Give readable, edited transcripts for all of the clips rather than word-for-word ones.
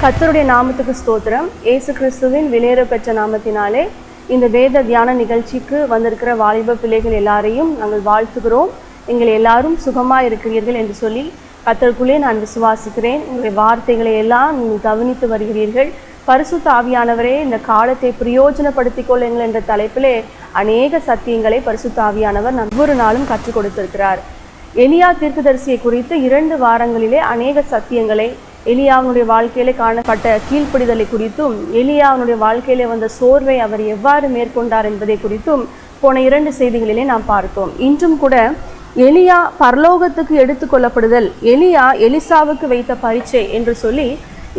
கர்த்தருடைய நாமத்துக்கு ஸ்தோத்திரம். இயேசு கிறிஸ்துவின் விலையேற பெற்ற நாமத்தினாலே இந்த வேத தியான நிகழ்ச்சிக்கு வந்திருக்கிற வாலிப பிள்ளைகள் எல்லாரையும் நாங்கள் வாழ்த்துகிறோம். எங்கள் எல்லாரும் சுகமாக இருக்கிறீர்கள் என்று சொல்லி கர்த்தருக்குள்ளே நான் விசுவாசிக்கிறேன். உங்களுடைய வார்த்தைகளை எல்லாம் நீங்கள் கவனித்து வருகிறீர்கள். பரிசுத்த ஆவியானவரே, இந்த காலத்தை பிரயோஜனப்படுத்திக் கொள்ளுங்கள் என்ற தலைப்பிலே அநேக சத்தியங்களை பரிசுத்த ஆவியானவர் ஒவ்வொரு நாளும் கற்றுக் கொடுத்திருக்கிறார். எலியா தீர்க்கதரிசியை குறித்து 2 வாரங்களிலே அநேக சத்தியங்களை, எலியாவுடைய வாழ்க்கையிலே காணப்பட்ட கீழ்ப்படிதலை குறித்தும், எலியாவுடைய வாழ்க்கையிலே வந்த சோர்வை அவர் எவ்வாறு மேற்கொண்டார் என்பதை குறித்தும் போன 2 செய்திகளிலே நாம் பார்த்தோம். இன்றும் கூட எலியா பரலோகத்துக்கு எடுத்துக்கொள்ளப்படுதல், எலியா எலிசாவுக்கு வைத்த பரீட்சை என்று சொல்லி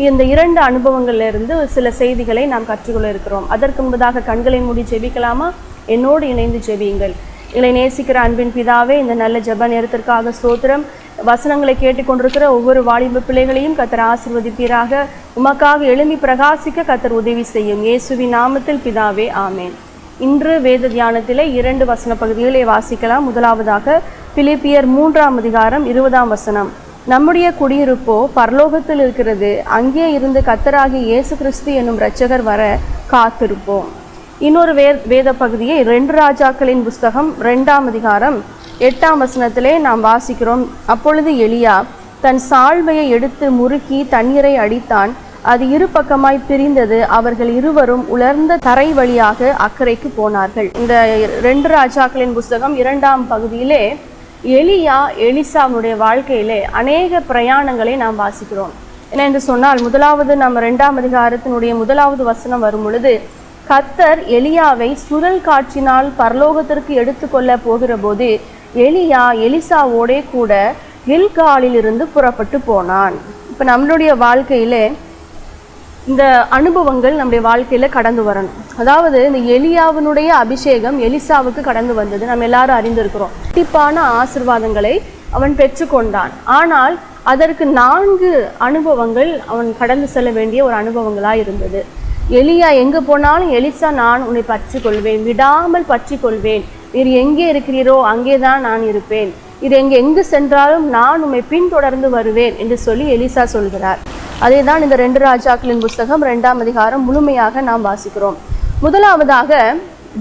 இந்த 2 அனுபவங்களிலிருந்து சில செய்திகளை நாம் கற்றுக்கொள்ள இருக்கிறோம். அதற்கு முன்பதாக கண்களை மூடி ஜெபிக்கலாமா? என்னோடு இணைந்து ஜெபியுங்கள். எங்களை நேசிக்கிற அன்பின் பிதாவே, இந்த நல்ல ஜெப நேரத்திற்காக ஸ்தோத்திரம். வசனங்களை கேட்டுக்கொண்டிருக்கிற ஒவ்வொரு வாலிப பிள்ளைகளையும் கர்த்தர் ஆசீர்வதிப்பீராக. உமக்காக எழும்பி பிரகாசிக்க கர்த்தர் உதவி செய்யும். இயேசுவின் நாமத்தில் பிதாவே, ஆமேன். இன்று வேத தியானத்திலே 2 வசன பகுதிகளை வாசிக்கலாம். முதலாவதாக பிலிப்பியர் 3ஆம் அதிகாரம் 20ஆம் வசனம். நம்முடைய குடியிருப்போ பரலோகத்தில் இருக்கிறது, அங்கே இருந்து கர்த்தராகிய இயேசு கிறிஸ்து என்னும் இரட்சகர் வர காத்திருப்போம். இன்னொரு வேத பகுதியை 2 ராஜாக்களின் புஸ்தகம் 2ஆம் அதிகாரம் 8ஆம் வசனத்திலே நாம் வாசிக்கிறோம். அப்பொழுது எலியா தன் சால்வையை எடுத்து முறுக்கி தண்ணீரை அடித்தான், அது 2 பக்கமாய் பிரிந்தது, அவர்கள் இருவரும் உலர்ந்த தரை வழியாக அக்கறைக்கு போனார்கள். இந்த 2 ராஜாக்களின் புஸ்தகம் 2ஆம் பகுதியிலே எலியா எலிசாவுடைய வாழ்க்கையிலே அநேக பிரயாணங்களை நாம் வாசிக்கிறோம். என்ன என்று சொன்னால், முதலாவது நம்ம 2ஆம் அதிகாரத்தினுடைய 1வது வசனம் வரும் பொழுது, கர்த்தர் எலியாவை சுழல் காற்றினால் பரலோகத்திற்கு எடுத்துக்கொள்ள போகிற போது எலியா எலிசாவோடே கூட கில்காலில் இருந்து புறப்பட்டு போனான். இப்போ நம்மளுடைய வாழ்க்கையிலே இந்த அனுபவங்கள் நம்முடைய வாழ்க்கையில கடந்து வரணும். அதாவது இந்த எலியாவினுடைய அபிஷேகம் எலிசாவுக்கு கடந்து வந்தது, நம்ம எல்லாரும் அறிந்திருக்கிறோம். கண்டிப்பான ஆசீர்வாதங்களை அவன் பெற்றுக்கொண்டான். ஆனால் அதற்கு 4 அனுபவங்கள் அவன் கடந்து செல்ல வேண்டிய ஒரு அனுபவங்களாக இருந்தது. எலியா எங்கே போனாலும் எலிசா, நான் உன்னை பற்றி கொள்வேன், விடாமல் பற்றி கொள்வேன், நீர் எங்கே இருக்கிறீரோ அங்கே தான் நான் இருப்பேன், இது எங்கு சென்றாலும் நான் உம்மை பின்தொடர்ந்து வருவேன் என்று சொல்லி எலிசா சொல்கிறார். அதே தான் இந்த 2 ராஜாக்களின் புஸ்தகம் 2ஆம் அதிகாரம் முழுமையாக நாம் வாசிக்கிறோம். முதலாவதாக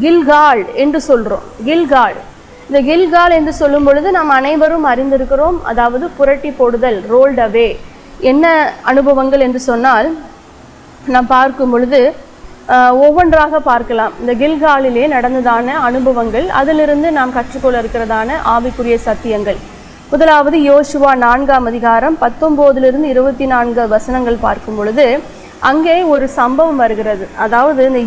கில்கால் என்று சொல்கிறோம். கில்கால், இந்த கில்கால் என்று சொல்லும் பொழுது நாம் அனைவரும் அறிந்திருக்கிறோம். அதாவது புரட்டி போடுதல், ரோல்ட் அவே. என்ன அனுபவங்கள் என்று சொன்னால், நாம் பார்க்கும் பொழுது ஒவ்வொன்றாக பார்க்கலாம். இந்த கில்காலிலே நடந்ததான அனுபவங்கள், அதிலிருந்து நாம் கற்றுக்கொள்ள இருக்கிறதான ஆவிக்குரிய சத்தியங்கள். முதலாவது யோசுவா 4ஆம் அதிகாரம் 19லிருந்து 24 வசனங்கள் பார்க்கும் பொழுது அங்கே ஒரு சம்பவம் வருகிறது. அதாவது இந்த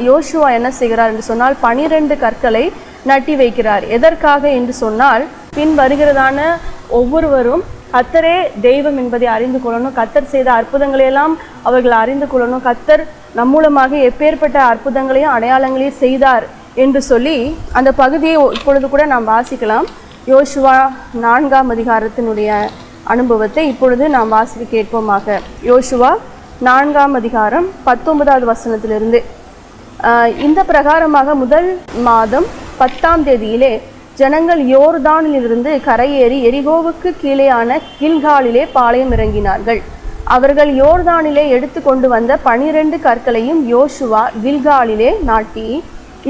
யோசுவா என்ன செய்கிறார் என்று சொன்னால், 12 கற்களை நட்டி வைக்கிறார். எதற்காக என்று சொன்னால், பின் வருகிறதான ஒவ்வொருவரும் கர்த்தரே தெய்வம் என்பதை அறிந்து கொள்ளணும், கர்த்தர் செய்த அற்புதங்களையெல்லாம் அவர்கள் அறிந்து கொள்ளணும், கர்த்தர் நம் மூலமாக எப்பேற்பட்ட அற்புதங்களையும் அடையாளங்களையும் செய்தார் என்று சொல்லி அந்த பகுதியை இப்பொழுது கூட நாம் வாசிக்கலாம். யோசுவா 4ஆம் அதிகாரத்தினுடைய அனுபவத்தை இப்பொழுது நாம் வாசிக்க கேட்போமாக. யோசுவா 4ஆம் அதிகாரம் 19வது வசனத்திலிருந்து. இந்த பிரகாரமாக முதல் மாதம் 10ஆம் தேதியிலே ஜனங்கள் யோர்தானிலிருந்து கரையேறி எரிகோவுக்கு கீழேயான கில்காலிலே பாளையம் இறங்கினார்கள். அவர்கள் யோர்தானிலே எடுத்து கொண்டு வந்த 12 கற்களையும் யோசுவா கில்காலிலே நாட்டி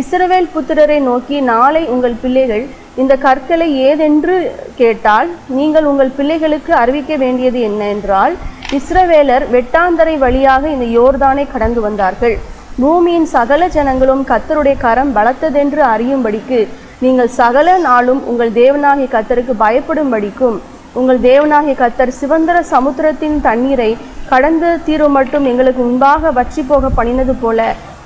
இஸ்ரவேல் புத்திரரை நோக்கி, நாளை உங்கள் பிள்ளைகள் இந்த கற்களை ஏதென்று கேட்டால் நீங்கள் உங்கள் பிள்ளைகளுக்கு அறிவிக்க வேண்டியது என்ன என்றால், இஸ்ரவேலர் வெட்டாந்தரை வழியாக இந்த யோர்தானை கடந்து வந்தார்கள். பூமியின் சகல ஜனங்களும் கர்த்தருடைய கரம் பலத்ததென்று அறியும்படிக்கு நீங்கள் சகல நாளும் உங்கள் தேவனாகிய கர்த்தருக்கு பயப்படும்படிக்கும், உங்கள் தேவனாகிய கர்த்தர் சிவந்தர சமுத்திரத்தின் தண்ணீரை கடந்து தீரும் மட்டும் எங்களுக்கு முன்பாக வற்றி போக பண்ணினது போல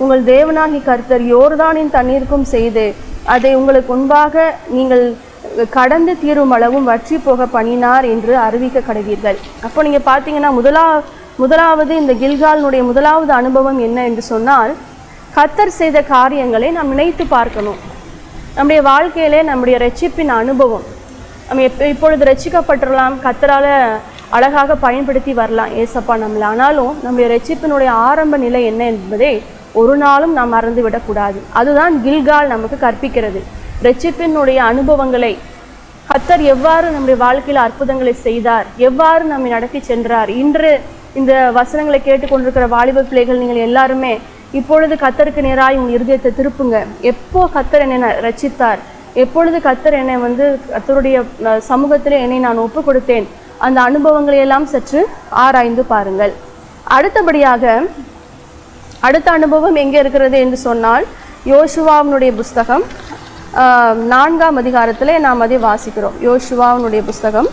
உங்கள் தேவனாகிய கர்த்தர் யோர்தானின் தண்ணீருக்கும் செய்து அதை உங்களுக்கு முன்பாக நீங்கள் கடந்து தீரும் அளவும் வற்றி போக பண்ணினார் என்று அறிவிக்க கடவீர்கள். அப்போ நீங்கள் பார்த்தீங்கன்னா முதலாவது இந்த கில்காலினுடைய முதலாவது அனுபவம் என்ன என்று சொன்னால், கர்த்தர் செய்த காரியங்களை நாம் நினைத்து பார்க்கணும். நம்முடைய வாழ்க்கையிலே நம்முடைய ரட்சிப்பின் அனுபவம், நம்ம இப்பொழுது ரட்சிக்கப்பட்டுடலாம், கர்த்தரால் அழகாக பயன்படுத்தி வரலாம் ஏசப்பா நம்மளை. ஆனாலும் நம்முடைய ரட்சிப்பினுடைய ஆரம்ப நிலை என்ன என்பதை ஒரு நாளும் நாம் மறந்து விடக்கூடாது. அதுதான் கில்கால் நமக்கு கற்பிக்கிறது. ரட்சிப்பினுடைய அனுபவங்களை, கர்த்தர் எவ்வாறு நம்முடைய வாழ்க்கையில் அற்புதங்களை செய்தார், எவ்வாறு நம்மை நடத்தி சென்றார், இன்று இந்த வசனங்களை கேட்டுக்கொண்டிருக்கிற வாலிப பிள்ளைகள் நீங்கள் எல்லாருமே இப்பொழுது கர்த்தருக்கு நேராய் உங்கள் இருதயத்தை திருப்புங்க. எப்போ கர்த்தர் என்னை ரட்சித்தார், எப்பொழுது கர்த்தர் என்னை கர்த்தருடைய சமூகத்தில் என்னை நான் ஒப்பு கொடுத்தேன், அந்த அனுபவங்களை எல்லாம் சற்று ஆராய்ந்து பாருங்கள். அடுத்தபடியாக அடுத்த அனுபவம் எங்கே இருக்கிறது என்று சொன்னால், யோசுவாவினுடைய புஸ்தகம் 4ஆம் அதிகாரத்தில் நாம் அதை வாசிக்கிறோம். யோசுவாவினுடைய புஸ்தகம்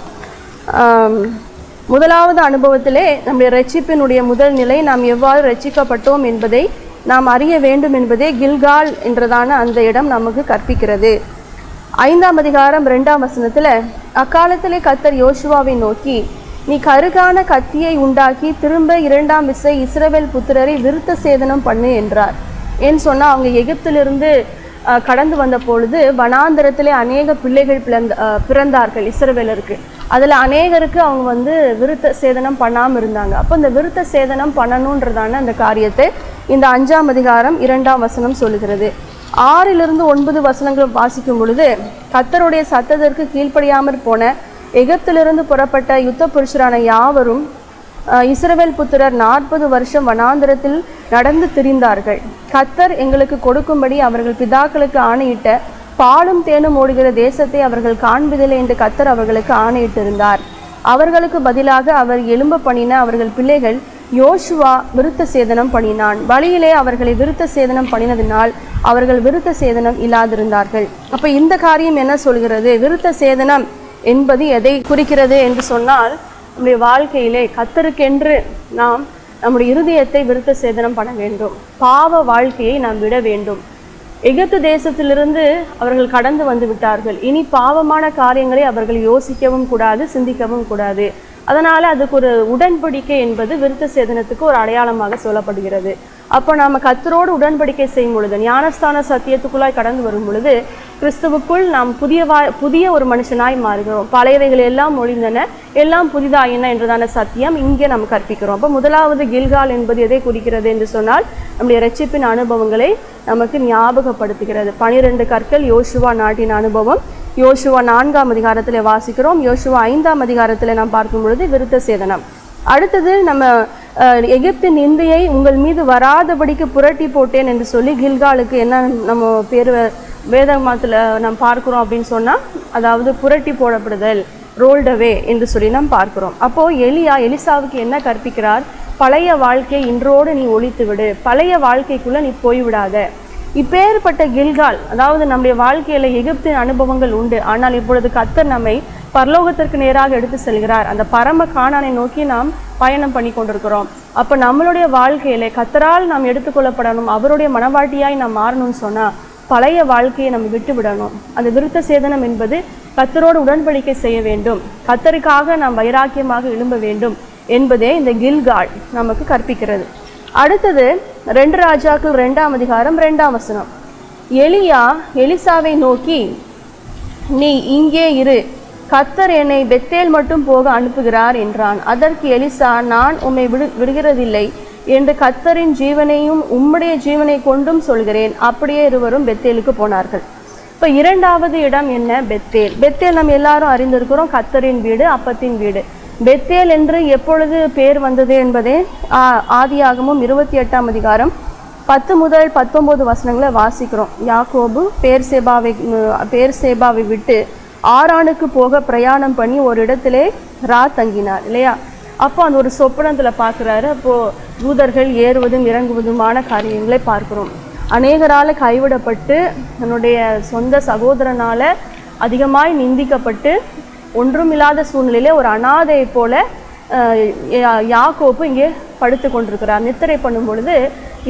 1வது அனுபவத்திலே நம்முடைய ரட்சிப்பினுடைய முதல் நிலை, நாம் எவ்வாறு ரட்சிக்கப்பட்டோம் என்பதை நாம் அறிய வேண்டும் என்பதே கில்கால் என்றதான அந்த இடம் நமக்கு கற்பிக்கிறது. 5ஆம் அதிகாரம் 2ஆம் வசனத்தில், அக்காலத்திலே கர்த்தர் யோசுவாவை நோக்கி, நீ கருகான கத்தியை உண்டாக்கி திரும்ப 2ஆம் விசை இஸ்ரவேல் புத்திரரை விருத்த சேதனம் பண்ணு என்றார். ஏன்னு சொன்னால், அவங்க எகிப்திலிருந்து கடந்து வந்த பொழுது வனாந்தரத்திலே அநேக பிள்ளைகள் பிறந்தார்கள் இஸ்ரவேலருக்கு. அதில் அநேகருக்கு அவங்க விருத்த சேதனம் பண்ணாமல் இருந்தாங்க. அப்போ இந்த விருத்த சேதனம் பண்ணணுன்றதான அந்த காரியத்தை இந்த 5ஆம் அதிகாரம் 2ஆம் வசனம் சொல்லுகிறது. 6லிருந்து 9 வசனங்கள் வாசிக்கும் பொழுது, கர்த்தருடைய சத்தத்திற்கு கீழ்ப்படியாமற் போன எகிப்திலிருந்து புறப்பட்ட யுத்த புருஷரான யாவரும் இஸ்ரவேல் புத்திரர் 40 வருஷம் வனாந்தரத்தில் நடந்து திரிந்தார்கள். கர்த்தர் எங்களுக்கு கொடுக்கும்படி அவர்கள் பிதாக்களுக்கு ஆணையிட்ட பாலும் தேனும் ஓடுகிற தேசத்தை அவர்கள் காண்பதில்லை என்று கர்த்தர் அவர்களுக்கு ஆணையிட்டிருந்தார். அவர்களுக்கு பதிலாக அவர் எழும்ப பண்ணின அவர்கள் பிள்ளைகள் யோசுவா விருத்த சேதனம் பண்ணினான். வழியிலே அவர்களை விருத்த சேதனம் பண்ணினதினால் அவர்கள் விருத்த சேதனம் இல்லாதிருந்தார்கள். அப்போ இந்த காரியம் என்ன சொல்கிறது? விருத்த சேதனம் என்பது எதை குறிக்கிறது என்று சொன்னால், நம்முடைய வாழ்க்கையிலே கர்த்தருக்கென்று நாம் நம்முடைய இருதயத்தை விருத்த சேதனம் பண்ண வேண்டும். பாவ வாழ்க்கையை நாம் விட வேண்டும். எகிப்து தேசத்திலிருந்து அவர்கள் கடந்து வந்து விட்டார்கள். இனி பாவமான காரியங்களை அவர்கள் யோசிக்கவும் கூடாது, சிந்திக்கவும் கூடாது. அதனால் அதுக்கு ஒரு உடன்படிக்கை என்பது விருத்த சேதனத்துக்கு ஒரு அடையாளமாக சொல்லப்படுகிறது. அப்போ நாம் கர்த்தரோடு உடன்படிக்கை செய்யும் பொழுது, ஞானஸ்தான சத்தியத்துக்குள்ளாய் கடந்து வரும் பொழுது, கிறிஸ்துவுக்குள் நாம் புதிய ஒரு மனுஷனாய் மாறுகிறோம். பழையவைகள் எல்லாம் ஒழிந்தன, எல்லாம் புதிதாயின என்றதான சத்தியம் இங்கே நம்ம கற்பிக்கிறோம். அப்போ முதலாவது கில்கால் என்பது எதை குறிக்கிறது என்று சொன்னால், நம்முடைய ரட்சிப்பின் அனுபவங்களை நமக்கு ஞாபகப்படுத்துகிறது. 12 கற்கள் யோசுவா நாட்டின் அனுபவம் யோசுவா 4ஆம் அதிகாரத்தில் வாசிக்கிறோம். யோசுவா 5ஆம் அதிகாரத்தில் நாம் பார்க்கும் பொழுது விருத்த சேதனம். அடுத்தது நம்ம எகிப்தின் நிந்தையை உங்கள் மீது வராதபடிக்கு புரட்டி போட்டேன் என்று சொல்லி கில்காலுக்கு என்ன நம்ம பேர் வேதமாத்தில் நாம் பார்க்குறோம் அப்படின்னு சொன்னால், அதாவது புரட்டி போடப்படுதல், ரோல்டவே என்று சொல்லி நாம் பார்க்குறோம். அப்போது எலிசாவுக்கு என்ன கற்பிக்கிறார்? பழைய வாழ்க்கையை இன்றோடு நீ ஒழித்து விடு, பழைய வாழ்க்கைக்குள்ளே நீ போய்விடாத. இப்பேற்பட்ட கில்கால், அதாவது நம்முடைய வாழ்க்கையில் எகிப்தின் அனுபவங்கள் உண்டு, ஆனால் இப்பொழுது கர்த்தர் நம்மை பரலோகத்திற்கு நேராக எடுத்து செல்கிறார். அந்த பரம கானானை நோக்கி நாம் பயணம் பண்ணி கொண்டிருக்கிறோம். அப்போ நம்மளுடைய வாழ்க்கையில கர்த்தரால் நாம் எடுத்துக்கொள்ளப்படணும், அவருடைய மனவாட்டியாய் நாம் மாறணும்னு சொன்னால் பழைய வாழ்க்கையை நம்ம விட்டு விடணும். அந்த விருத்த சேதனம் என்பது கர்த்தரோடு உடன்படிக்கை செய்ய வேண்டும், கர்த்தருக்காக நாம் வைராக்கியமாக எழும்ப வேண்டும் என்பதே இந்த கில்கால் நமக்கு கற்பிக்கிறது. அடுத்தது 2 ராஜாக்கள் 2ஆம் அதிகாரம் 2ஆம் வசனம். எலிசாவை நோக்கி, நீ இங்கே இரு, கர்த்தர் என்னை பெத்தேல் மட்டும் போக அனுப்புகிறார் என்றான். அதற்கு எலிசா, நான் உம்மை விடுகிறதில்லை என்று கர்த்தரின் ஜீவனையும் உம்முடைய ஜீவனை கொண்டும் சொல்கிறேன். அப்படியே இருவரும் பெத்தேலுக்கு போனார்கள். இப்போ 2வது இடம் என்ன? பெத்தேல். பெத்தேல் நம்ம எல்லாரும் அறிந்திருக்கிறோம், கர்த்தரின் வீடு, அப்பத்தின் வீடு. பெத்தேல் என்று எப்பொழுது பேர் வந்தது என்பதே ஆதியாகமம் 28ஆம் அதிகாரம் 10 முதல் 19 வசனங்களை வாசிக்கிறோம். யாக்கோபு பேர்சேபாவை விட்டு ஆரானுக்கு போக பிரயாணம் பண்ணி ஒரு இடத்திலே தங்கினார் இல்லையா? அப்போ அந்த ஒரு சொப்பனத்தில் பார்க்குறாரு. அப்போது தூதர்கள் ஏறுவதும் இறங்குவதுமான காரியங்களை பார்க்குறோம். அநேகரால் கைவிடப்பட்டு, தன்னுடைய சொந்த சகோதரனால் அதிகமாய் நிந்திக்கப்பட்டு, ஒன்றுமில்லாத சூழ்நிலையிலே ஒரு அனாதையை போல யாக்கோபு இங்கே படுத்து கொண்டிருக்கிறார். நித்திரை பண்ணும் பொழுது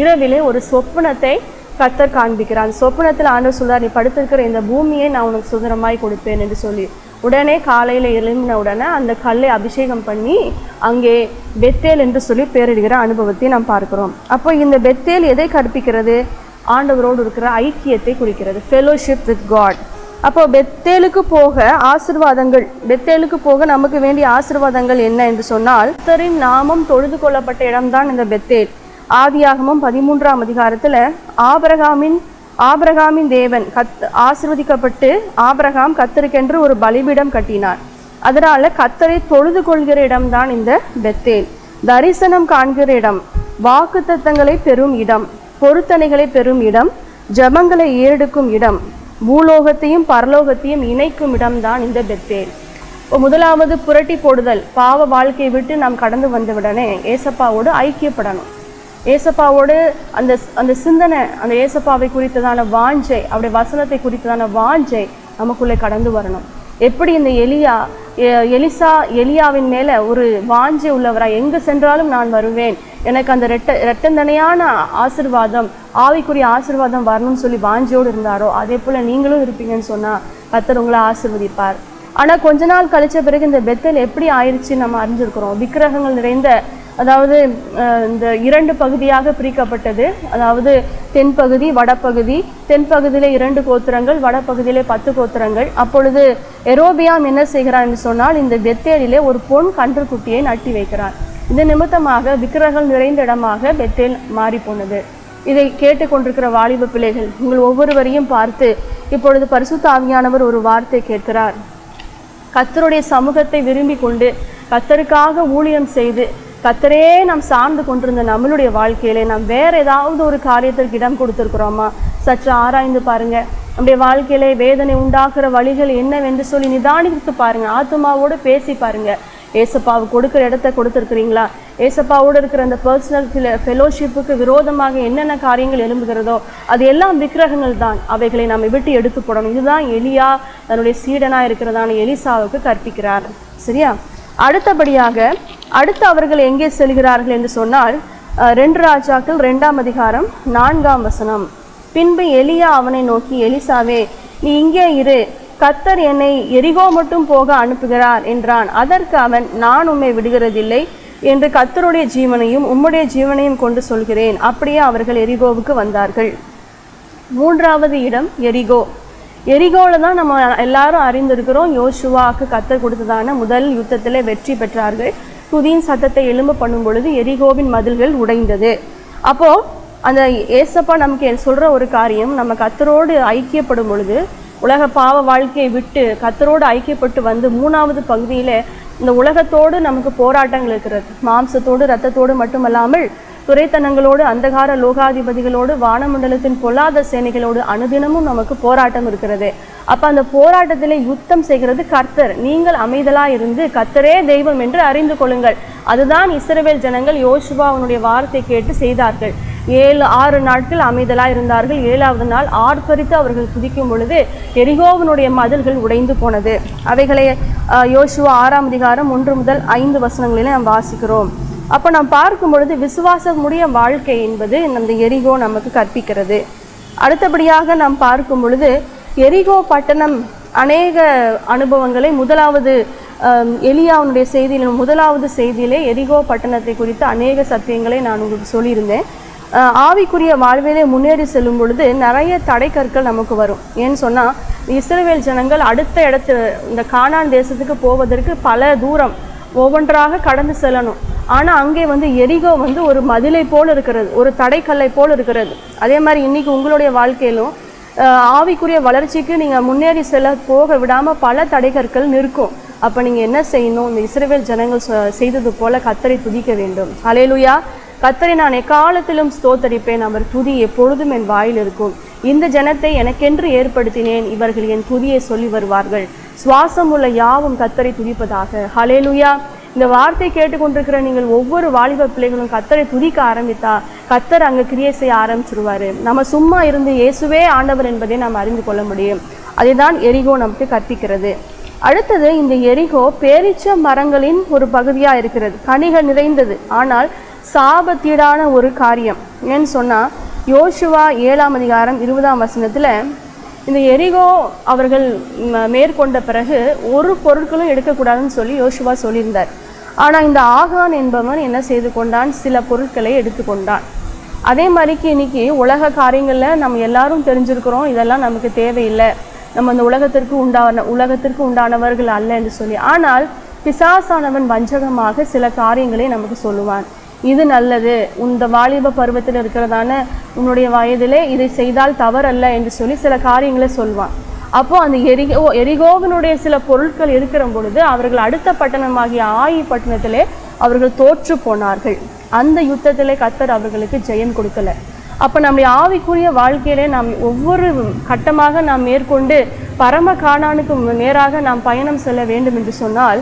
இரவிலே ஒரு சொப்பனத்தை கர்த்தர் காண்பிக்கிறார். அந்த சொப்பனத்தில் ஆண்டவர் சொல்றார், நீ படுத்திருக்கிற இந்த பூமியை நான் உனக்கு சுதந்திரமாய் கொடுப்பேன் என்று சொல்லி, உடனே காலையில் எழும்பின உடனே அந்த கல்லை அபிஷேகம் பண்ணி அங்கே பெத்தேல் என்று சொல்லி பேரிடுகிற அனுபவத்தை நாம் பார்க்கிறோம். அப்போ இந்த பெத்தேல் எதை கற்பிக்கிறது? ஆண்டவரோடு இருக்கிற ஐக்கியத்தை குறிக்கிறது, ஃபெலோஷிப் வித் காட். அப்போ பெத்தேலுக்கு போக ஆசீர்வாதங்கள், பெத்தேலுக்கு போக நமக்கு வேண்டிய ஆசீர்வாதங்கள் என்ன என்று சொன்னால், கர்த்தரின் நாமம் தொழுது கொள்ளப்பட்ட இடம்தான் இந்த பெத்தேல். ஆதியாகமம் 13ஆம் அதிகாரத்தில் ஆபிரகாமின் தேவன் ஆசீர்வதிக்கப்பட்டு ஆபிரகாம் கர்த்தருக்கென்று ஒரு பலிபீடம் கட்டினார். அதனால கர்த்தரை தொழுது கொள்கிற இடம்தான் இந்த பெத்தேல். தரிசனம் காண்கிற இடம், வாக்குத்தத்தங்களை பெறும் இடம், பொருத்தனைகளை பெறும் இடம், ஜபங்களை ஏறெடுக்கும் இடம், பூலோகத்தையும் பரலோகத்தையும் இணைக்கும் இடம்தான் இந்த பெத்தேல். முதலாவது புரட்டி போடுதல். பாவ வாழ்க்கையை விட்டு நாம் கடந்து வந்தவுடனே ஏசப்பாவோடு ஐக்கியப்படணும். ஏசப்பாவோடு அந்த சிந்தனை, அந்த ஏசப்பாவை குறித்ததான வாஞ்சை, அவருடைய வசனத்தை குறித்ததான வாஞ்சை நமக்குள்ளே கடந்து வரணும். எப்படி இந்த எலியாவின் மேலே ஒரு வாஞ்சை உள்ளவராய், எங்கு சென்றாலும் நான் வருவேன், எனக்கு அந்த இரட்டந்தனையான ஆசீர்வாதம், ஆவிக்குரிய ஆசீர்வாதம் வரணும்னு சொல்லி வாஞ்சையோடு இருந்தாரோ, அதே போல் நீங்களும் இருப்பீங்கன்னு சொன்னால் கர்த்தர் உங்களை ஆசீர்வதிப்பார். ஆனால் கொஞ்ச நாள் கழிச்ச பிறகு இந்த பெத்தேல் எப்படி ஆயிடுச்சு நம்ம அறிஞ்சிருக்கிறோம். விக்கிரகங்கள் நிறைந்த, அதாவது இந்த 2 பகுதியாக பிரிக்கப்பட்டது. அதாவது தென்பகுதி, வடப்பகுதி. தென்பகுதியிலே 2 கோத்திரங்கள், வடப்பகுதியிலே 10 கோத்திரங்கள். அப்பொழுது எரோபியாம் என்ன செய்கிறார் என்று சொன்னால், இந்த பெத்தேலிலே ஒரு பொன் கன்றுக்குட்டியை நட்டி வைக்கிறார். இது நிமித்தமாக விக்கிரகங்கள் நிறைந்த இடமாக பெத்தேல் மாறி போனது. இதை கேட்டுக்கொண்டிருக்கிற வாலிப பிள்ளைகள், உங்கள் ஒவ்வொருவரையும் பார்த்து இப்பொழுது பரிசுத்த ஆவியானவர் ஒரு வார்த்தை கேட்கிறார். கர்த்தருடைய சமூகத்தை விரும்பி கொண்டு கர்த்தருக்காக ஊழியம் செய்து கர்த்தரே நாம் சார்ந்து கொண்டிருந்த நம்மளுடைய வாழ்க்கையிலே நாம் வேற ஏதாவது ஒரு காரியத்திற்கு இடம் கொடுத்துருக்குறோமா? சற்று ஆராய்ந்து பாருங்க. நம்முடைய வாழ்க்கையிலே வேதனை உண்டாக்குற வழிகள் என்னவென்று சொல்லி நிதானித்து பாருங்க. ஆத்மாவோடு பேசி பாருங்க. ஏசப்பாவுக்கு கொடுக்குற இடத்த கொடுத்துருக்குறீங்களா? ஏசப்பாவோடு இருக்கிற அந்த பர்சனல் ஃபெலோஷிப்புக்கு விரோதமாக என்னென்ன காரியங்கள் எழும்புகிறதோ அது எல்லாம் விக்கிரகங்கள் தான். அவைகளை நம்ம விட்டு எடுத்து போடணும். இதுதான் எலியா தன்னுடைய சீடனாக இருக்கிறதான எலிசாவுக்கு கற்பிக்கிறார். சரியா? அடுத்தபடியாக அடுத்து அவர்கள் எங்கே செல்கிறார்கள் என்று சொன்னால் 2 ராஜாக்கள் 2ஆம் அதிகாரம் 4ஆம் வசனம். பின்பு எலியா அவனை நோக்கி, எலிசாவே, நீ இங்கே இரு, கர்த்தர் என்னை எரிகோ மட்டும் போக அனுப்புகிறார் என்றான். அதற்கு அவன், நான் உம்மை விடுகிறதில்லை என்று கர்த்தருடைய ஜீவனையும் உம்முடைய ஜீவனையும் கொண்டு சொல்கிறேன். அப்படியே அவர்கள் எரிகோவுக்கு வந்தார்கள். 3வது இடம் எரிகோ. எரிகோவில் தான் நம்ம எல்லாரும் அறிந்திருக்கிறோம். யோசுவாவுக்கு கர்த்தர் கொடுத்ததான முதல் யுத்தத்திலே வெற்றி பெற்றார்கள். துதியின் சத்தத்தை எழும்ப பண்ணும் பொழுது எரிகோவின் மதில்கள் உடைந்தது. அப்போ அந்த ஏசப்பா நமக்கு சொல்ற ஒரு காரியம், நம்ம கர்த்தரோடு ஐக்கியப்படும் பொழுது, உலக பாவ வாழ்க்கையை விட்டு கர்த்தரோடு ஐக்கியப்பட்டு வந்து 3வது பகுதியில் இந்த உலகத்தோடு நமக்கு போராட்டங்கள் இருக்கிறது. மாம்சத்தோடு இரத்தத்தோடு மட்டுமல்லாமல் துரைத்தனங்களோடு, அந்தகார லோகாதிபதிகளோடு, வானமண்டலத்தின் பொல்லாத சேனைகளோடு அனுதினமும் நமக்கு போராட்டம் இருக்கிறது. அப்போ அந்த போராட்டத்திலே யுத்தம் செய்கிறது கர்த்தர். நீங்கள் அமைதலாக இருந்து கர்த்தரே தெய்வம் என்று அறிந்து கொள்ளுங்கள். அதுதான் இஸ்ரவேல் ஜனங்கள் யோசுவாவினுடைய வார்த்தை கேட்டு செய்தார்கள். 6 நாட்கள் அமைதலாக இருந்தார்கள். 7வது நாள் ஆர்ப்பரித்து அவர்கள் துதிக்கும் பொழுது எரிகோவினுடைய மதில்கள் உடைந்து போனது. அவைகளை யோசுவா 6ஆம் அதிகாரம் 1 முதல் 5 வசனங்களிலே நாம் வாசிக்கிறோம். அப்போ நாம் பார்க்கும் பொழுது விசுவாசமுடைய வாழ்க்கை என்பது அந்த எரிகோ நமக்கு கற்பிக்கிறது. அடுத்தபடியாக நாம் பார்க்கும் பொழுது எரிகோ பட்டணம் அநேக அனுபவங்களை முதலாவது எலியாவுடைய செய்தியில், முதலாவது செய்தியிலே எரிகோ பட்டணத்தை குறித்து அநேக சத்தியங்களை நான் உங்களுக்கு சொல்லியிருந்தேன். ஆவிக்குரிய வாழ்விலே முன்னேறி செல்லும் பொழுது நிறைய தடைக்கற்கள் நமக்கு வரும். ஏன்னு சொன்னால், இஸ்ரவேல் ஜனங்கள் அடுத்த இடத்து இந்த கானான் தேசத்துக்கு போவதற்கு பல தூரம் ஒவ்வொன்றாக கடந்து செல்லணும். ஆனால் அங்கே எரிகோ ஒரு மதிலை போல் இருக்கிறது, ஒரு தடைக்கல்லை போல் இருக்கிறது. அதே மாதிரி இன்றைக்கி உங்களுடைய வாழ்க்கையிலும் ஆவிக்குரிய வளர்ச்சிக்கு நீங்கள் முன்னேறி செல்ல போக விடாமல் பல தடைக்கற்கள் நிற்கும். அப்போ நீங்கள் என்ன செய்யணும்? இந்த இஸ்ரவேல் ஜனங்கள் செய்தது போல கர்த்தரை துதிக்க வேண்டும். ஹல்லேலூயா! கர்த்தரை நான் எக்காலத்திலும் ஸ்தோத்தரிப்பேன், அவர் துதி எப்பொழுதும் என் வாயில் இருக்கும். இந்த ஜனத்தை எனக்கென்று ஏற்படுத்தினேன், இவர்கள் என் துதியை சொல்லி வருவார்கள். சுவாசம் உள்ள யாவும் கர்த்தரை துதிப்பதாக. ஹல்லேலூயா! இந்த வார்த்தை கேட்டுக்கொண்டிருக்கிற நீங்கள் ஒவ்வொரு வாலிப பிள்ளைகளும் கர்த்தரை துதிக்க ஆரம்பித்தா கர்த்தர் அங்கே கிரியை செய்ய ஆரம்பிச்சிருவார். நம்ம சும்மா இருந்து இயேசுவே ஆண்டவர் என்பதை நாம் அறிந்து கொள்ள முடியும். அதுதான் எரிகோ நமக்கு கற்பிக்கிறது. அடுத்தது, இந்த எரிகோ பேரீச்ச மரங்களின் ஒரு பகுதியாக இருக்கிறது. கனிகள் நிறைந்தது, ஆனால் சாபத்தீடான ஒரு காரியம். ஏன்னு சொன்னால், யோசுவா 7ஆம் அதிகாரம் 20ஆம் வசனத்தில் இந்த எரிகோ அவர்கள் மேற்கொண்ட பிறகு ஒரு பொருட்களும் எடுக்கக்கூடாதுன்னு சொல்லி யோசுவா சொல்லியிருந்தார். ஆனால் இந்த ஆகான் என்பவன் என்ன செய்து கொண்டான்? சில பொருட்களை எடுத்துக்கொண்டான். அதே மாதிரிக்கு இன்னைக்கு உலக காரியங்களில் நம்ம எல்லாரும் தெரிஞ்சிருக்கிறோம், இதெல்லாம் நமக்கு தேவையில்லை, நம்ம அந்த உலகத்திற்கு உண்டானவர்கள் அல்ல என்று சொல்லி. ஆனால் பிசாசானவன் வஞ்சகமாக சில காரியங்களை நமக்கு சொல்லுவான். இது நல்லது, இந்த வாலிப பருவத்தில் இருக்கிறதான உன்னுடைய வயதிலே இதை செய்தால் தவறல்ல என்று சொல்லி சில காரியங்களை சொல்வான். அப்போ அந்த எரிகோவினுடைய சில பொருட்கள் இருக்கிற பொழுது அவர்கள் அடுத்த பட்டணமாகிய ஆயி பட்டணத்திலே அவர்கள் தோற்று போனார்கள். அந்த யுத்தத்திலே கர்த்தர் அவர்களுக்கு ஜெயம் கொடுக்கல. அப்போ நம்முடைய ஆவிக்குரிய வாழ்க்கையிலே நாம் ஒவ்வொரு கட்டமாக நாம் மேற்கொண்டு பரம கானானுக்கு நேராக நாம் பயணம் செல்ல வேண்டும் என்று சொன்னால்,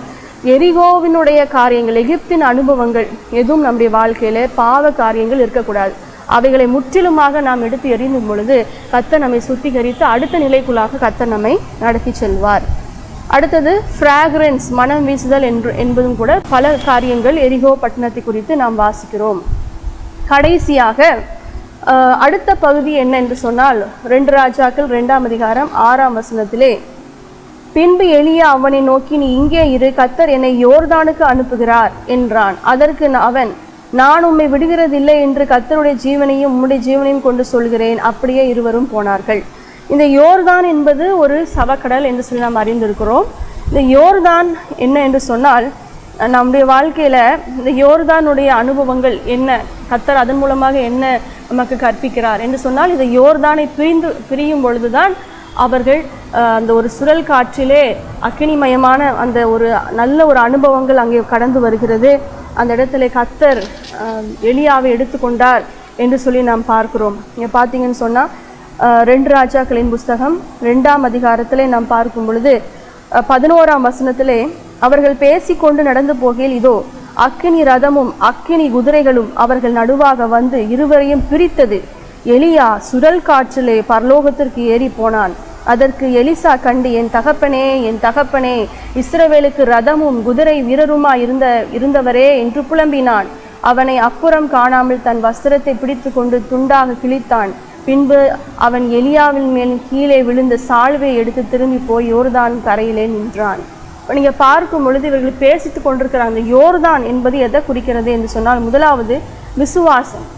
எரிகோவினுடைய காரியங்கள், எகிப்தின் அனுபவங்கள் எதுவும் நம்முடைய வாழ்க்கையில பாவ காரியங்கள் இருக்கக்கூடாது. அவைகளை முற்றிலுமாக நாம் எடுத்து எறியும் பொழுது கர்த்தர் நம்மை சுத்திகரித்து அடுத்த நிலைக்குள்ளாக கர்த்தர் நம்மை நடத்தி செல்வார். அடுத்தது ஃப்ராக்ரன்ஸ், மனம் வீசுதல் என்பதும் கூட பல காரியங்கள் எரிகோ பட்டணத்தை குறித்து நாம் வாசிக்கிறோம். கடைசியாக அடுத்த பகுதி என்ன என்று சொன்னால் 2 ராஜாக்கள் 2ஆம் அதிகாரம் 6ஆம் வசனத்திலே, பின்பு எலியா அவனை நோக்கி, நீ இங்கே இரு, கர்த்தர் என்னை யோர்தானுக்கு அனுப்புகிறார் என்றான். அதற்கு அவன், நான் உம்மை விடுகிறதில்லை என்று கர்த்தருடைய ஜீவனையும் உம்முடைய ஜீவனையும் கொண்டு சொல்கிறேன். அப்படியே இருவரும் போனார்கள். இந்த யோர்தான் என்பது ஒரு சவக்கடல் என்று சொல்லி நாம் அறிந்திருக்கிறோம். இந்த யோர்தான் என்ன என்று சொன்னால், நம்முடைய வாழ்க்கையில இந்த யோர்தானுடைய அனுபவங்கள் என்ன, கர்த்தர் அதன் மூலமாக என்ன நமக்கு கற்பிக்கிறார் என்று சொன்னால், இந்த யோர்தானை பிரியும் பொழுதுதான் அவர்கள் அந்த ஒரு சுழல் காற்றிலே அக்கினிமயமான அந்த ஒரு நல்ல ஒரு அனுபவங்கள் அங்கே கடந்து வருகிறது. அந்த இடத்துல கர்த்தர் எலியாவை எடுத்துக்கொண்டார் என்று சொல்லி நாம் பார்க்கிறோம். இங்கே பார்த்தீங்கன்னு சொன்னால் 2 ராஜாக்களின் புஸ்தகம் 2ஆம் அதிகாரத்திலே நாம் பார்க்கும் பொழுது 11ஆம் வசனத்திலே, அவர்கள் பேசிக்கொண்டு நடந்து போகையில் இதோ அக்கினி ரதமும் அக்கினி குதிரைகளும் அவர்கள் நடுவாக வந்து இருவரையும் பிரித்தது. எலியா சுழல் காற்றிலே பரலோகத்திற்கு ஏறி போனான். அதற்கு எலிசா கண்டு, என் தகப்பனே, என் தகப்பனே, இஸ்ரவேலுக்கு ரதமும் குதிரை வீரருமா இருந்தவரே என்று புலம்பினான். அவனை அப்புறம் காணாமல் தன் வஸ்திரத்தை பிடித்து கொண்டு துண்டாக கிழித்தான். பின்பு அவன் எலியாவின் மேல் கீழே விழுந்த சால்வை எடுத்து திரும்பி போய் யோர்தான் கரையிலே நின்றான். இப்போ நீங்கள் பார்க்கும் பொழுது இவர்கள் பேசித்து கொண்டிருக்கிறாங்க. அந்த யோர்தான் என்பது எதை குறிக்கிறது என்று சொன்னால், முதலாவது விசுவாசம்.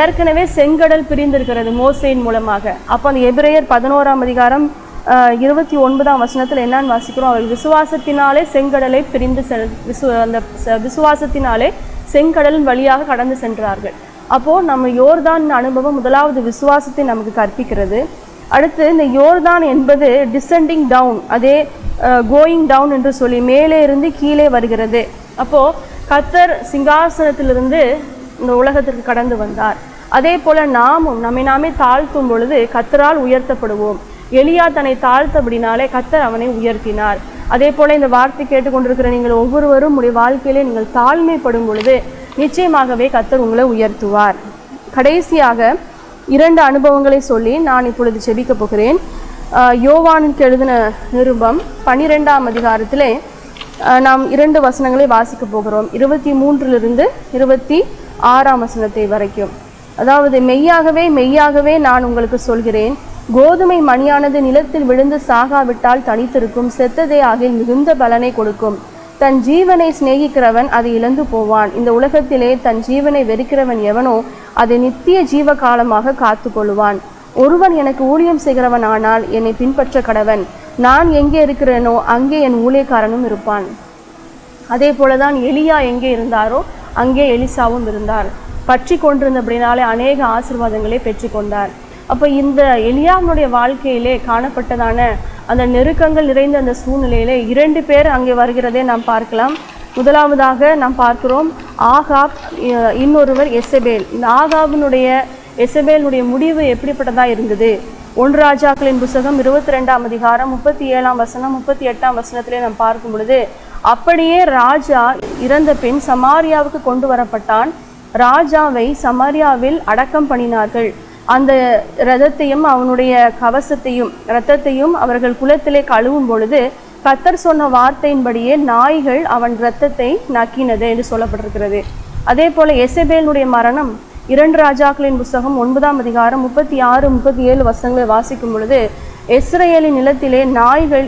ஏற்கனவே செங்கடல் பிரிந்திருக்கிறது மோசேயின் மூலமாக. அப்போ அந்த எபிரேயர் 11ஆம் அதிகாரம் 29ஆம் வசனத்தில் என்னன்னு வாசிக்கிறோம், அவர்கள் விசுவாசத்தினாலே செங்கடலை பிரிந்து அந்த விசுவாசத்தினாலே செங்கடலின் வழியாக கடந்து சென்றார்கள். அப்போது நம்ம யோர்தான் அனுபவம் முதலாவது விசுவாசத்தை நமக்கு கற்பிக்கிறது. அடுத்து இந்த யோர்தான் என்பது டிசெண்டிங் டவுன், அதே கோயிங் டவுன் என்று சொல்லி மேலே இருந்து கீழே வருகிறது. அப்போது கர்த்தர் சிங்காசனத்திலிருந்து இந்த உலகத்திற்கு கடந்து வந்தார். அதே போல் நாமும் நாமே தாழ்த்தும் பொழுது கர்த்தரால் உயர்த்தப்படுவோம். எலியா தன்னை தாழ்த்தபடினாலே கர்த்தர் அவனை உயர்த்தினார். அதே போல் இந்த வார்த்தை கேட்டுக்கொண்டிருக்கிற நீங்கள் ஒவ்வொருவரும் உடைய வாழ்க்கையிலே நீங்கள் தாழ்மைப்படும் பொழுது நிச்சயமாகவே கர்த்தர் உங்களை உயர்த்துவார். கடைசியாக 2 அனுபவங்களை சொல்லி நான் இப்பொழுது ஜெபிக்க போகிறேன். யோவானுக்கு எழுதின நிருபம் 12ஆம் அதிகாரத்திலே நாம் 2 வசனங்களை வாசிக்க போகிறோம். 23லிருந்து 26ஆம் வசனத்தை வரைக்கும். அதாவது, மெய்யாகவே மெய்யாகவே நான் உங்களுக்கு சொல்கிறேன், கோதுமை மணியானது நிலத்தில் விழுந்து சாகாவிட்டால் தனித்திருக்கும், செத்ததே ஆகில் மிகுந்த பலனை கொடுக்கும். தன் ஜீவனை சிநேகிக்கிறவன் அதை இழந்து போவான். இந்த உலகத்திலே தன் ஜீவனை வெறுக்கிறவன் எவனோ அதை நித்திய ஜீவ காலமாக காத்து கொள்ளுவான். ஒருவன் எனக்கு ஊழியம் செய்கிறவன் ஆனால் என்னை பின்பற்ற கடவன். நான் எங்கே இருக்கிறேனோ அங்கே என் ஊழியக்காரனும் இருப்பான். அதே போலதான் எலியா எங்கே இருந்தாரோ அங்கே எலிசாவும் இருந்தார். பற்றி கொண்டிருந்தபடினாலே அநேக ஆசீர்வாதங்களை பெற்றுக்கொண்டார். அப்போ இந்த எலியாவுடைய வாழ்க்கையிலே காணப்பட்டதான அந்த நெருக்கங்கள் நிறைந்த அந்த சூழ்நிலையிலே 2 பேர் அங்கே வருகிறதே நாம் பார்க்கலாம். முதலாவதாக நாம் பார்க்கிறோம் ஆகாப், இன்னொருவர் எசபேல். இந்த ஆகாபினுடைய எசபேலுடைய முடிவு எப்படிப்பட்டதாக இருந்தது? 1 ராஜாக்களின் புஸ்தகம் 22ஆம் அதிகாரம் 37ஆம் வசனம் 38ஆம் வசனத்திலே நாம் பார்க்கும் பொழுது, அப்படியே ராஜா இறந்த பின் சமாரியாவுக்கு கொண்டு வரப்பட்டான். ராஜாவை சமாரியாவில் அடக்கம் பண்ணினார்கள். அந்த இரதத்தையும் அவனுடைய கவசத்தையும் இரத்தத்தையும் அவர்கள் குளத்திலே கழுவும் பொழுது கர்த்தர் சொன்ன வார்த்தையின்படியே நாய்கள் அவன் இரத்தத்தை நக்கினது என்று சொல்லப்பட்டிருக்கிறது. அதே போல எசபேலுடைய மரணம் 2 ராஜாக்களின் புஸ்தகம் 9ஆம் அதிகாரம் 36, 37 வசனங்களை வாசிக்கும் பொழுது, இஸ்ரவேலின் நிலத்திலே நாய்கள்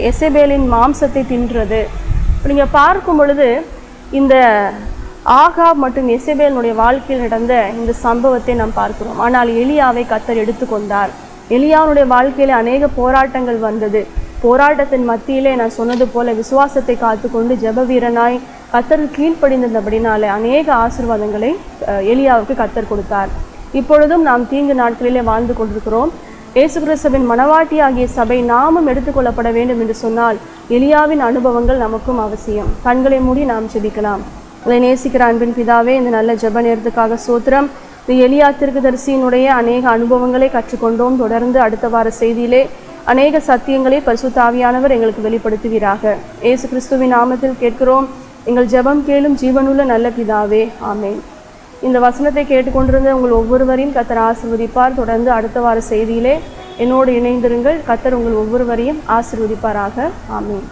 எசபேலின் மாம்சத்தை தின்றது. நீங்கள் பார்க்கும் பொழுது இந்த ஆகாப் மற்றும் எசபேலுடைய வாழ்க்கையில் நடந்த இந்த சம்பவத்தை நாம் பார்க்கிறோம். ஆனால் எலியாவை கர்த்தர் எடுத்துக்கொண்டார். எலியாவுடைய வாழ்க்கையில அநேக போராட்டங்கள் வந்தது. போராட்டத்தின் மத்தியிலே நான் சொன்னது போல விசுவாசத்தை காத்துக்கொண்டு ஜெப வீரனாய் கர்த்தருக்கு கீழ்ப்படிந்தபடினாலே அநேக ஆசீர்வாதங்களை எலியாவுக்கு கர்த்தர் கொடுத்தார். இப்பொழுதும் நாம் தீங்கு நாட்களிலே வாழ்ந்து கொண்டிருக்கிறோம். இயேசு கிறிஸ்துவின் மனவாட்டி ஆகிய சபை நாமும் எடுத்துக்கொள்ளப்பட வேண்டும் என்று சொன்னால் எலியாவின் அனுபவங்கள் நமக்கும் அவசியம். கண்களை மூடி நாம் ஜெபிக்கலாம். உங்களை நேசிக்கிற அன்பின் பிதாவே, இந்த நல்ல ஜெப நேரத்துக்காக ஸ்தோத்திரம். இந்த எலியா தீர்க்கதரிசியினுடைய அநேக அனுபவங்களை கற்றுக்கொண்டோம். தொடர்ந்து அடுத்த வார செய்தியிலே அநேக சத்தியங்களை பரிசுத்த ஆவியானவர் எங்களுக்கு வெளிப்படுத்துவீராக. இயேசு கிறிஸ்துவின் நாமத்தில் கேட்கிறோம் எங்கள் ஜெபம் கேளும் ஜீவனுள்ள நல்ல பிதாவே, ஆமென். இந்த வசனத்தை கேட்டுக்கொண்டிருந்த உங்கள் ஒவ்வொருவரையும் கர்த்தர் ஆசீர்வதிப்பார். தொடர்ந்து அடுத்த வார செய்தியிலே என்னோடு இணைந்திருங்கள். கர்த்தர் உங்கள் ஒவ்வொருவரையும் ஆசீர்வதிப்பாராக. ஆமென்.